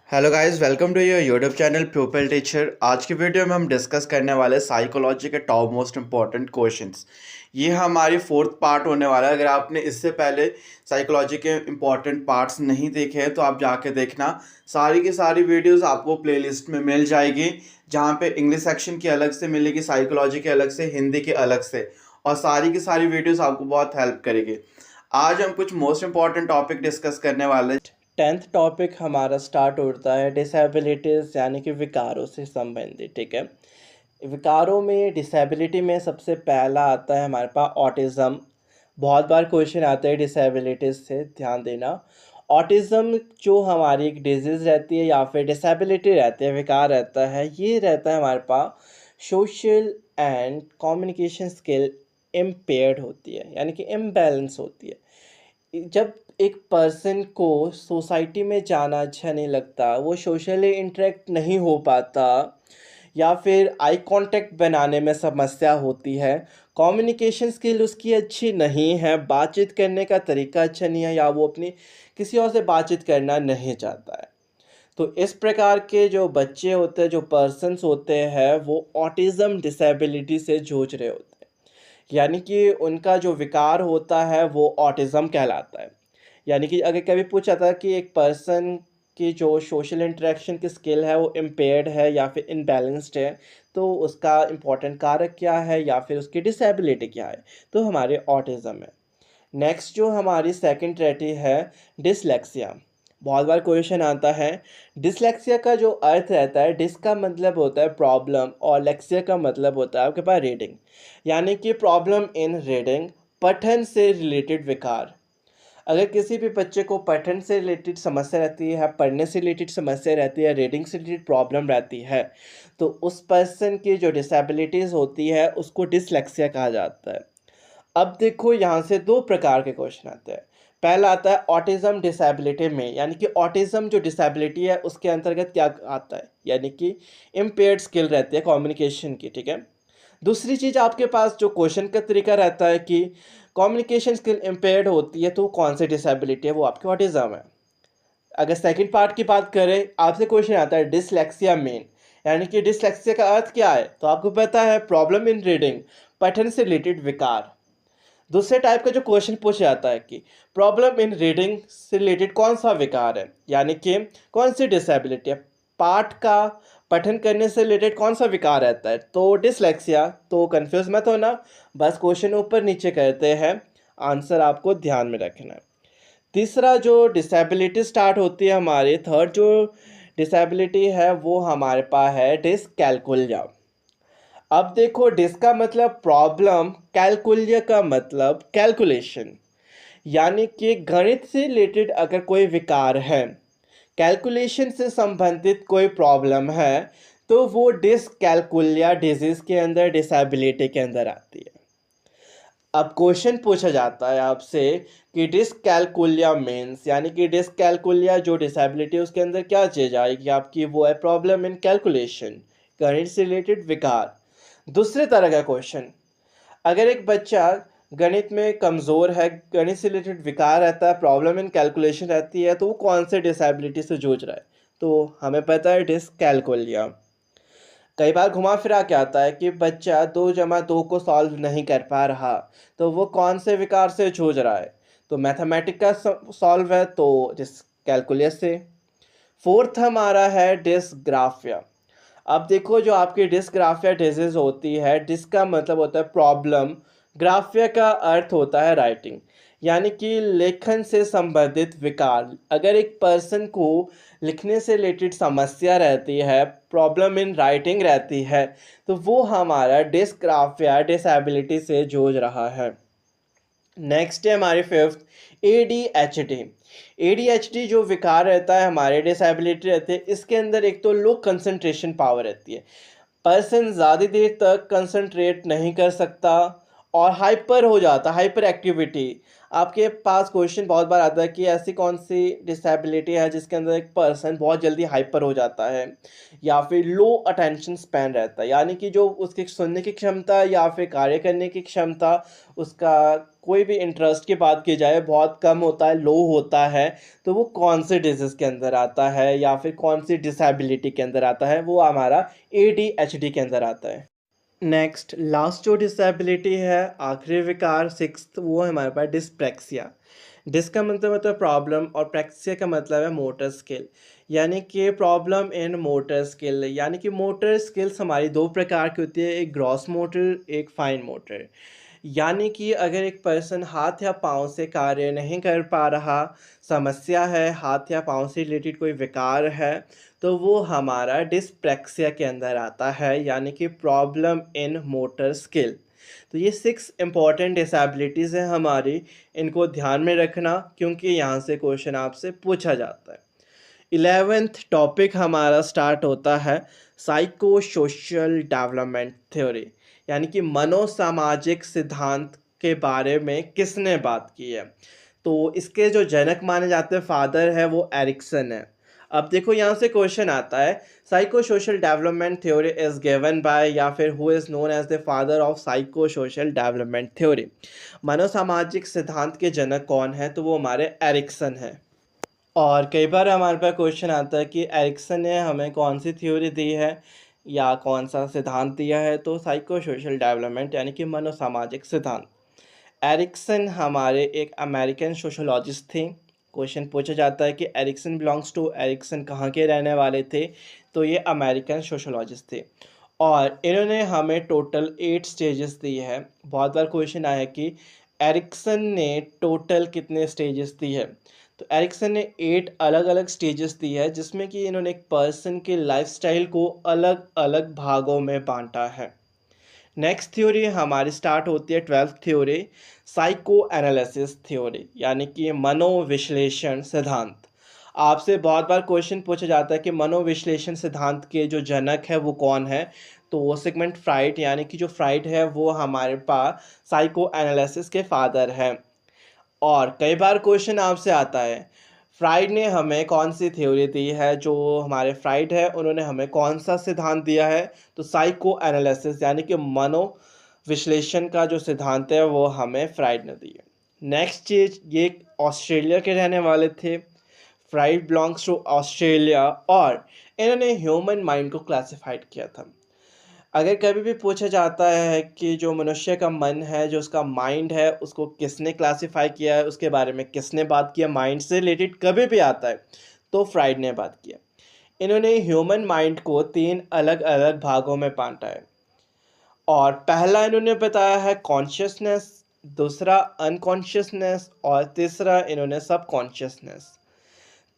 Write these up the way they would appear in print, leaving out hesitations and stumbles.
Hello guys, welcome to your YouTube channel pupil teacher. आज की video में हम डिस्कस करने वाले साइकोलॉजी के टॉप मोस्ट इम्पॉर्टेंट क्वेश्चंस। ये हमारी फोर्थ पार्ट होने वाला है। अगर आपने इससे पहले साइकोलॉजी के इम्पॉर्टेंट पार्ट्स नहीं देखे हैं तो आप जाके देखना। सारी की सारी वीडियोस आपको प्लेलिस्ट में मिल जाएगी, जहाँ पे इंग्लिश सेक्शन की अलग से मिलेगी, साइकोलॉजी के अलग से, हिंदी के अलग से, और सारी की सारी वीडियोस आपको बहुत हेल्प करेगी। आज हम कुछ मोस्ट इम्पॉर्टेंट टॉपिक डिस्कस करने वाले हैं। 10th टॉपिक हमारा स्टार्ट होता है डिसेबिलिटीज़ यानी कि विकारों से संबंधित। ठीक है, विकारों में डिसेबिलिटी में सबसे पहला आता है हमारे पास ऑटिज़म। बहुत बार क्वेश्चन आते हैं डिसेबिलिटीज़ से, ध्यान देना। ऑटिज़म जो हमारी एक डिजीज़ रहती है या फिर डिसेबिलिटी रहती है, विकार रहता है, ये रहता है हमारे पास social and communication skill impaired होती है, यानी कि इम्बैलेंस होती है। जब एक पर्सन को सोसाइटी में जाना अच्छा नहीं लगता, वो सोशली इंटरेक्ट नहीं हो पाता, या फिर आई कांटेक्ट बनाने में समस्या होती है, कम्युनिकेशन स्किल उसकी अच्छी नहीं है, बातचीत करने का तरीका अच्छा नहीं है, या वो अपनी किसी और से बातचीत करना नहीं चाहता है, तो इस प्रकार के जो बच्चे होते हैं, जो पर्सन्स होते हैं, वो ऑटिज़म डिसेबिलिटी से जूझ रहे होते हैं। यानी कि उनका जो विकार होता है वो ऑटिज़म कहलाता है। यानी कि अगर कभी पूछा था कि एक पर्सन की जो सोशल इंटरेक्शन की स्किल है वो इम्पेयर्ड है या फिर इनबैलेंस्ड है, तो उसका इम्पोर्टेंट कारक क्या है या फिर उसकी डिसेबिलिटी क्या है, तो हमारे ऑटिज़म है। नेक्स्ट जो हमारी सेकंड रहती है डिसलेक्सिया। बहुत बार क्वेश्चन आता है। डिसलेक्सिया का जो अर्थ रहता है, डिस का मतलब होता है प्रॉब्लम और लेक्सिया का मतलब होता है आपके पास रीडिंग, यानी कि प्रॉब्लम इन रीडिंग, पठन से रिलेटेड विकार। अगर किसी भी बच्चे को पठन से रिलेटेड समस्या रहती है, पढ़ने से रिलेटेड समस्या रहती है, रीडिंग से रिलेटेड प्रॉब्लम रहती है, तो उस पर्सन की जो डिसेबिलिटीज़ होती है उसको डिसलेक्सिया कहा जाता है। अब देखो, यहाँ से दो प्रकार के क्वेश्चन आते हैं। पहला आता है ऑटिज़म डिसेबिलिटी में, यानी कि ऑटिज़म जो डिसेबिलिटी है उसके अंतर्गत क्या आता है, यानी कि इम्पेयर्ड स्किल रहती है कम्युनिकेशन की। ठीक है, दूसरी चीज़ आपके पास जो क्वेश्चन का तरीका रहता है कि कम्युनिकेशन स्किल इम्पेयर्ड होती है तो कौन सी डिसेबिलिटी है, वो आपकी ऑटिज़म है। अगर सेकंड पार्ट की बात करें, आपसे क्वेश्चन आता है डिसलेक्सिया मेन, यानी कि डिसलेक्सिया का अर्थ क्या है, तो आपको पता है प्रॉब्लम इन रीडिंग, पठन से रिलेटेड विकार। दूसरे टाइप का जो क्वेश्चन पूछा जाता है कि प्रॉब्लम इन रीडिंग से रिलेटेड कौन सा विकार है, यानी कि कौन सी डिसेबिलिटी है, पाठ का पठन करने से रिलेटेड कौन सा विकार रहता है, तो डिसलेक्सिया। तो कंफ्यूज मत होना, बस क्वेश्चन ऊपर नीचे करते हैं, आंसर आपको ध्यान में रखना है। तीसरा जो डिसेबिलिटी स्टार्ट होती है हमारी, थर्ड जो डिसेबिलिटी है वो हमारे पास है डिसकैल्कुलिया। अब देखो, डिस का मतलब प्रॉब्लम, कैलकुलिया का मतलब कैलकुलेशन, यानी कि गणित से रिलेटेड अगर कोई विकार है, कैलकुलेशन से संबंधित कोई प्रॉब्लम है, तो वो डिसकैल्कुलिया डिजीज के अंदर, डिसेबिलिटी के अंदर आती है। अब क्वेश्चन पूछा जाता है आपसे कि डिसकैल्कुलिया मीन्स, यानी कि डिसकैल्कुलिया जो डिसेबिलिटी है उसके अंदर क्या चीज आएगी आपकी, वो है प्रॉब्लम इन कैलकुलेशन, गणित से रिलेटेड विकार। दूसरे तरह का क्वेश्चन, अगर एक बच्चा गणित में कमज़ोर है, गणित से रिलेटेड विकार रहता है, प्रॉब्लम इन कैलकुलेशन रहती है, तो वो कौन से डिसेबिलिटी से जूझ रहा है, तो हमें पता है डिसकैल्कुलिया। कई बार घुमा फिरा के आता है कि बच्चा 2 + 2 को सॉल्व नहीं कर पा रहा, तो वो कौन से विकार से जूझ रहा है, तो मैथमेटिक का सॉल्व है, तो डिसकैल्कुलियस से। फोर्थ हमारा है डिसग्राफिया। अब देखो, जो आपकी डिस्ग्राफिया डिजीज होती है, डिस का मतलब होता है प्रॉब्लम, ग्राफिया का अर्थ होता है राइटिंग, यानी कि लेखन से संबंधित विकार। अगर एक पर्सन को लिखने से रिलेटेड समस्या रहती है, प्रॉब्लम इन राइटिंग रहती है, तो वो हमारा डिस्ग्राफिया डिसेबिलिटी से जूझ रहा है। नेक्स्ट है हमारी फिफ्थ ADHD। ADHD जो विकार रहता है, हमारे डिसेबिलिटी रहती है, इसके अंदर एक तो लो कंसंट्रेशन पावर रहती है, पर्सन ज़्यादा देर तक कंसंट्रेट नहीं कर सकता और हाइपर हो जाता, हाइपर एक्टिविटी। आपके पास क्वेश्चन बहुत बार आता है कि ऐसी कौन सी डिसेबिलिटी है जिसके अंदर एक पर्सन बहुत जल्दी हाइपर हो जाता है या फिर लो अटेंशन स्पैन रहता है, यानी कि जो उसकी सुनने की क्षमता या फिर कार्य करने की क्षमता, उसका कोई भी इंटरेस्ट की बात की जाए बहुत कम होता है, लो होता है। तो वो कौन से डिजीज़ के अंदर आता है या फिर कौन सी डिसेबिलिटी के अंदर आता है, वो हमारा ADHD के अंदर आता है। नेक्स्ट लास्ट जो डिसेबिलिटी है, आखिरी विकार सिक्स्थ, वो है हमारे पास डिस्प्रैक्सिया। डिस का मतलब होता है प्रॉब्लम और प्रैक्सिया का मतलब है मोटर स्किल, यानी कि प्रॉब्लम इन मोटर स्किल। यानी कि मोटर स्किल्स हमारी दो प्रकार की होती है, एक ग्रॉस मोटर, एक फाइन मोटर। यानी कि अगर एक पर्सन हाथ या पाँव से कार्य नहीं कर पा रहा, समस्या है, हाथ या पाँव से रिलेटेड कोई विकार है, तो वो हमारा डिस्प्रैक्सिया के अंदर आता है, यानी कि प्रॉब्लम इन मोटर स्किल। तो ये 6 इम्पॉर्टेंट डिसेबिलिटीज़ हैं हमारी, इनको ध्यान में रखना क्योंकि यहाँ से क्वेश्चन आपसे पूछा जाता है। 11th टॉपिक हमारा स्टार्ट होता है साइको सोशल डेवलपमेंट थ्योरी, यानी कि मनोसामाजिक सिद्धांत के बारे में किसने बात की है। तो इसके जो जनक माने जाते हैं, फादर है, वो एरिक्सन है। अब देखो यहाँ से क्वेश्चन आता है, psycho social development theory is given by, या फिर who is known as the father of psycho social development theory. मनोसामाजिक सिद्धांत के जनक कौन है, तो वो हमारे एरिक्सन है। और कई बार हमारे पास क्वेश्चन आता है कि एरिक्सन ने हमें कौन सी थ्योरी दी है या कौन सा सिद्धांत दिया है, तो साइको सोशल डेवलपमेंट यानी कि मनोसामाजिक सिद्धांत। एरिक्सन हमारे एक अमेरिकन सोशोलॉजिस्ट थे। क्वेश्चन पूछा जाता है कि एरिक्सन बिलोंग्स टू, एरिक्सन कहाँ के रहने वाले थे, तो ये अमेरिकन सोशोलॉजिस्ट थे। और इन्होंने हमें टोटल 8 स्टेजेस दिए हैं। बहुत बार क्वेश्चन आया है कि एरिक्सन ने टोटल कितने स्टेजेस दी है, तो एरिक्सन ने 8 अलग अलग स्टेजेस दी है, जिसमें कि इन्होंने एक पर्सन के लाइफस्टाइल को अलग अलग भागों में बांटा है। नेक्स्ट थ्योरी हमारी स्टार्ट होती है 12th theory, psycho analysis theory, यानी कि मनोविश्लेषण सिद्धांत। आपसे बहुत बार क्वेश्चन पूछा जाता है कि मनोविश्लेषण सिद्धांत के जो जनक है वो कौन है, तो वो सिगमंड फ्राइड, यानी कि जो फ्राइड है वो हमारे पास साइको एनालिसिस के फादर हैं। और कई बार क्वेश्चन आपसे आता है, फ्राइड ने हमें कौन सी थ्योरी दी है, जो हमारे फ्राइड है उन्होंने हमें कौन सा सिद्धांत दिया है, तो साइको एनालिसिस यानी कि मनो विश्लेषण का जो सिद्धांत है वो हमें फ्राइड ने दी है। नेक्स्ट चीज, ये ऑस्ट्रेलिया के रहने वाले थे। फ्राइड बिलोंग्स टू ऑस्ट्रेलिया और इन्होंने ह्यूमन माइंड को क्लासिफाइड किया था। अगर कभी भी पूछा जाता है कि जो मनुष्य का मन है, जो उसका माइंड है, उसको किसने क्लासिफाई किया है, उसके बारे में किसने बात किया, माइंड से रिलेटेड कभी भी आता है, तो फ्राइड ने बात किया। इन्होंने ह्यूमन माइंड को 3 अलग अलग भागों में बांटा है। और पहला इन्होंने बताया है कॉन्शियसनेस, दूसरा अनकॉन्शियसनेस और तीसरा इन्होंने सबकॉन्शियसनेस।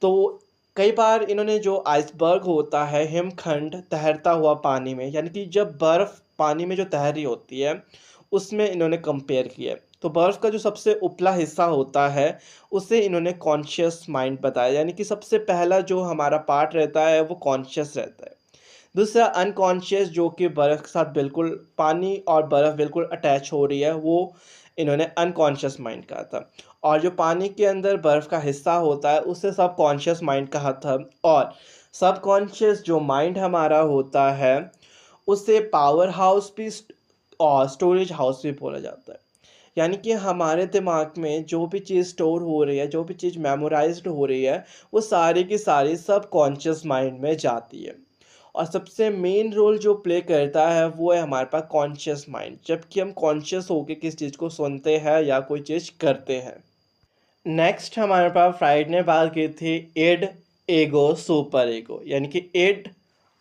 तो कई बार इन्होंने जो आइसबर्ग होता है, हिमखंड तैरता हुआ पानी में, यानी कि जब बर्फ़ पानी में जो तैर रही होती है, उसमें इन्होंने कंपेयर किया है। तो बर्फ़ का जो सबसे उपला हिस्सा होता है, उसे इन्होंने कॉन्शियस माइंड बताया, यानी कि सबसे पहला जो हमारा पार्ट रहता है वो कॉन्शियस रहता है। दूसरा अनकॉन्शियस, जो कि बर्फ़ के साथ बिल्कुल, पानी और बर्फ़ बिल्कुल अटैच हो रही है, वो इन्होंने अनकॉन्शियस माइंड कहा था। और जो पानी के अंदर बर्फ़ का हिस्सा होता है उसे सबकॉन्शियस माइंड कहा था। और सबकॉन्शियस जो माइंड हमारा होता है उसे पावर हाउस भी और स्टोरेज हाउस भी बोला जाता है। यानी कि हमारे दिमाग में जो भी चीज़ स्टोर हो रही है, जो भी चीज़ मेमोराइज्ड हो रही है, वो सारी की सारी सबकॉन्शियस माइंड में जाती है। और सबसे मेन रोल जो प्ले करता है वो है हमारे पास कॉन्शियस माइंड, जबकि हम कॉन्शियस होकर किस चीज़ को सुनते हैं या कोई चीज़ करते हैं। नेक्स्ट हमारे पास फ्राइड ने बात की थी इड, ईगो, सुपर ईगो, यानी कि इड,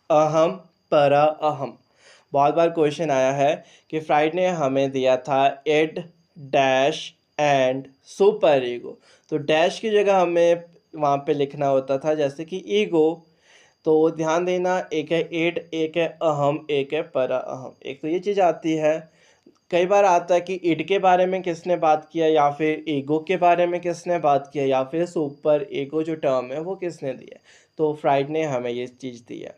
अहम, परा अहम। बहुत बार क्वेश्चन आया है कि फ्राइड ने हमें दिया था id dash and super ego, तो डैश की जगह हमें वहाँ पे लिखना होता था जैसे कि ईगो। तो ध्यान देना, एक है इड, एक है अहम, एक है परा अहम। एक तो ये चीज़ आती है। कई बार आता है कि इड के बारे में किसने बात किया, या फिर ईगो के बारे में किसने बात किया, या फिर सुपर ईगो जो टर्म है वो किसने दिया है, तो फ्राइड ने हमें ये चीज़ दी है।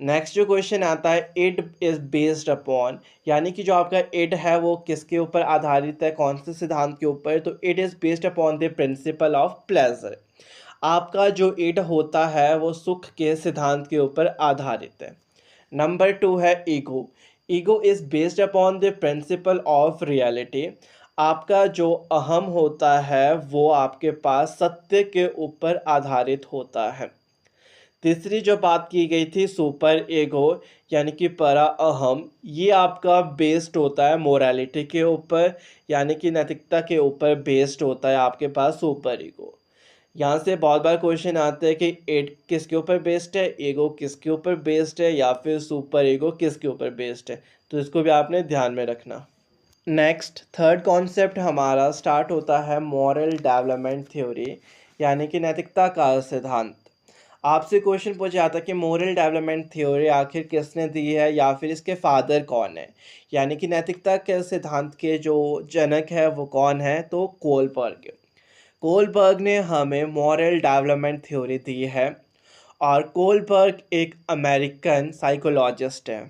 नेक्स्ट जो क्वेश्चन आता है, इट इज़ बेस्ड अपॉन, यानी कि जो आपका इट है वो किसके ऊपर आधारित है, कौन से सिद्धांत के ऊपर? तो it is based upon the principle of pleasure. आपका जो इट होता है वो सुख के सिद्धांत के ऊपर आधारित है। नंबर 2 है ego. Ego is based upon the principle of reality. आपका जो अहम होता है वो आपके पास सत्य के ऊपर आधारित होता है। तीसरी जो बात की गई थी सुपर ईगो, यानी कि परा अहम, ये आपका बेस्ड होता है मोरालिटी के ऊपर, यानी कि नैतिकता के ऊपर बेस्ड होता है आपके पास सुपर ईगो। यहाँ से बहुत बार क्वेश्चन आते हैं कि इट किसके ऊपर बेस्ड है, ईगो किसके ऊपर बेस्ड है, या फिर सुपर ईगो किसके ऊपर बेस्ड है, तो इसको भी आपने ध्यान में रखना। नेक्स्ट थर्ड कॉन्सेप्ट हमारा स्टार्ट होता है मॉरल डेवलपमेंट थ्योरी, यानी कि नैतिकता का सिद्धांत। आपसे क्वेश्चन पूछा जाता है कि मॉरल डेवलपमेंट थ्योरी आखिर किसने दी है, या फिर इसके फादर कौन है, यानी कि नैतिकता के सिद्धांत के जो जनक है वो कौन है? तो कोलबर्ग। कोलबर्ग ने हमें मॉरल डेवलपमेंट थ्योरी दी है, और कोलबर्ग एक अमेरिकन साइकोलॉजिस्ट है।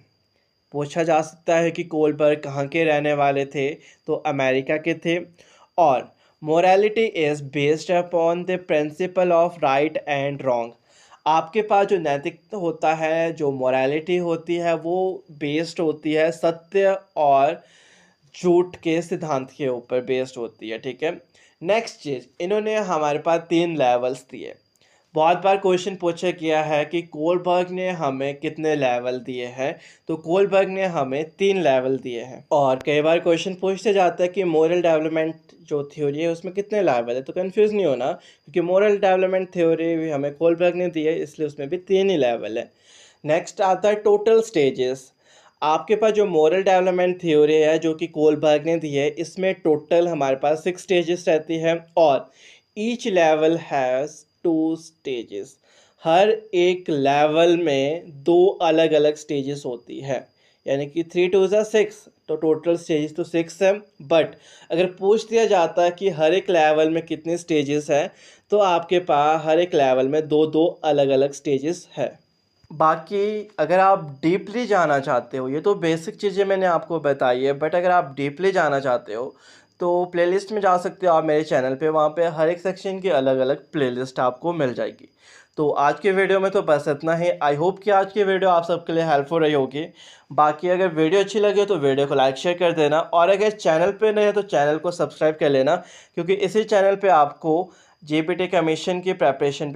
पूछा जा सकता है कि कोलबर्ग कहाँ के रहने वाले थे, तो अमेरिका के थे। और morality is based upon the principle of right and wrong. आपके पास जो नैतिक होता है, जो मोरालिटी होती है, वो बेस्ड होती है सत्य और झूठ के सिद्धांत के ऊपर बेस्ड होती है, ठीक है। नेक्स्ट चीज़, इन्होंने हमारे पास 3 लेवल्स दिए। बहुत बार क्वेश्चन पूछा गया है कि कोलबर्ग ने हमें कितने लेवल दिए हैं, तो कोलबर्ग ने हमें 3 लेवल दिए हैं। और कई बार क्वेश्चन पूछते जाता है कि मोरल डेवलपमेंट जो थ्योरी है उसमें कितने लेवल है, तो कंफ्यूज नहीं होना, क्योंकि मोरल डेवलपमेंट थ्योरी भी हमें कोलबर्ग ने दी है, इसलिए उसमें भी 3 ही लेवल है। नेक्स्ट आता है टोटल स्टेजेस। आपके पास जो मॉरल डेवलपमेंट थ्योरी है जो कि कोलबर्ग ने दी है, इसमें टोटल हमारे पास 6 स्टेजेस रहती है, और ईच लेवल हैज़ 2 स्टेजेस। हर एक लेवल में 2 अलग अलग स्टेजेस होती है, यानी कि 3 2 ज़ा 6, तो टोटल स्टेजेस तो 6 है। बट अगर पूछ दिया जाता है कि हर एक लेवल में कितने स्टेजेस हैं, तो आपके पास हर एक लेवल में 2 अलग अलग स्टेजेस है। बाकी अगर आप डीपली जाना चाहते हो, ये तो बेसिक चीज़ें मैंने आपको बताई है, बट अगर आप डीपली जाना चाहते हो तो प्लेलिस्ट में जा सकते हो आप मेरे चैनल पे, वहाँ पे हर एक सेक्शन की अलग अलग प्लेलिस्ट आपको मिल जाएगी। तो आज के वीडियो में तो बस इतना ही। आई होप कि आज की वीडियो आप सबके लिए हेल्पफुल रही होगी। बाकी अगर वीडियो अच्छी लगे तो वीडियो को लाइक शेयर कर देना, और अगर चैनल पे नए हैं तो चैनल को सब्सक्राइब कर लेना, क्योंकि इसी चैनल पर आपको JPT कमीशन की प्रेपरेशन